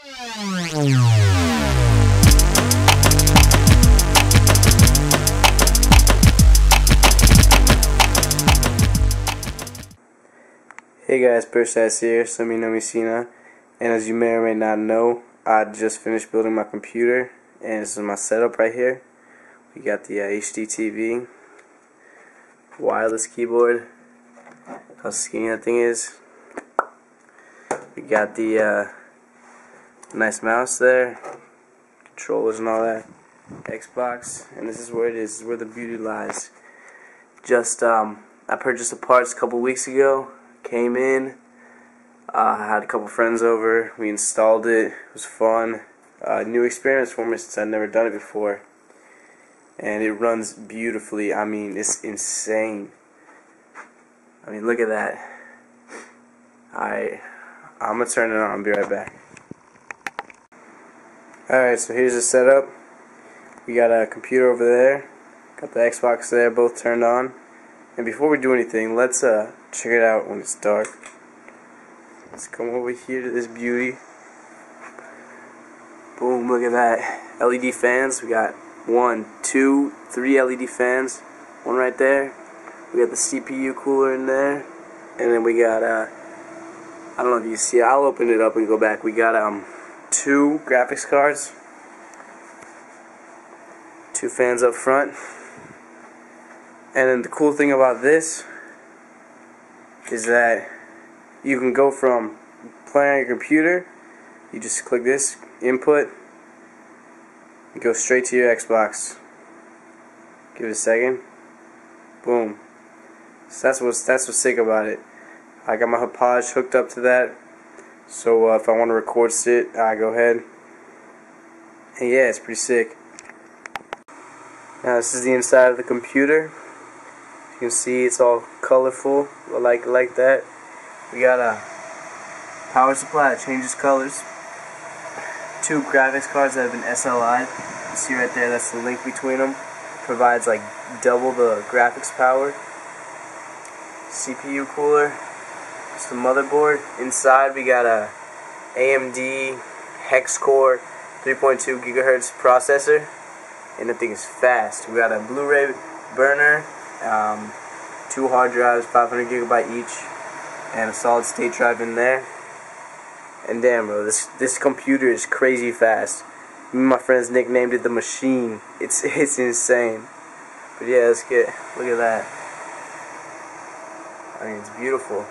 Hey guys, Pershaz here, some of you know me, Cena, and as you may or may not know, I just finished building my computer, and this is my setup right here. We got the HD TV, wireless keyboard, how skinny that thing is. We got the nice mouse there, controllers and all that, Xbox, and this is where it is. This is where the beauty lies. Just I purchased the parts a couple weeks ago. Came in, I had a couple friends over, we installed it. It was fun, new experience for me since I'd never done it before, and it runs beautifully. I mean, it's insane. I mean, look at that. I'm gonna turn it on. I'll be right back. Alright, so here's the setup. We got a computer over there, got the Xbox there, both turned on. And before we do anything, let's check it out when it's dark. Let's come over here to this beauty. Boom, look at that. LED fans. We got 1, 2, 3 LED fans. One right there. We got the CPU cooler in there. And then we got, I don't know if you see it. I'll open it up and go back. We got 2 graphics cards. 2 fans up front. And then the cool thing about this is that you can go from playing on your computer, you just click this input, you go straight to your Xbox. Give it a second. Boom. So that's what's sick about it. I got my Hopage hooked up to that, so if I want to record it, I go ahead. And yeah, it's pretty sick. Now this is the inside of the computer. You can see it's all colorful, like that. We got a power supply that changes colors. 2 graphics cards that have been SLI'd. You see right there, that's the link between them. Provides like double the graphics power. CPU cooler. It's the motherboard. Inside we got a AMD Hex Core 3.2 gigahertz processor, and the thing is fast. We got a Blu-ray burner. 2 hard drives, 500 gigabyte each, and a solid state drive in there. And damn, bro, this computer is crazy fast. Me and my friends nicknamed it the machine. It's insane. But yeah, look at that. I mean, it's beautiful.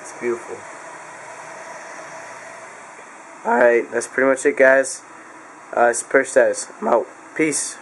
It's beautiful. Alright, that's pretty much it, guys. It's Pershaz. I'm out. Peace.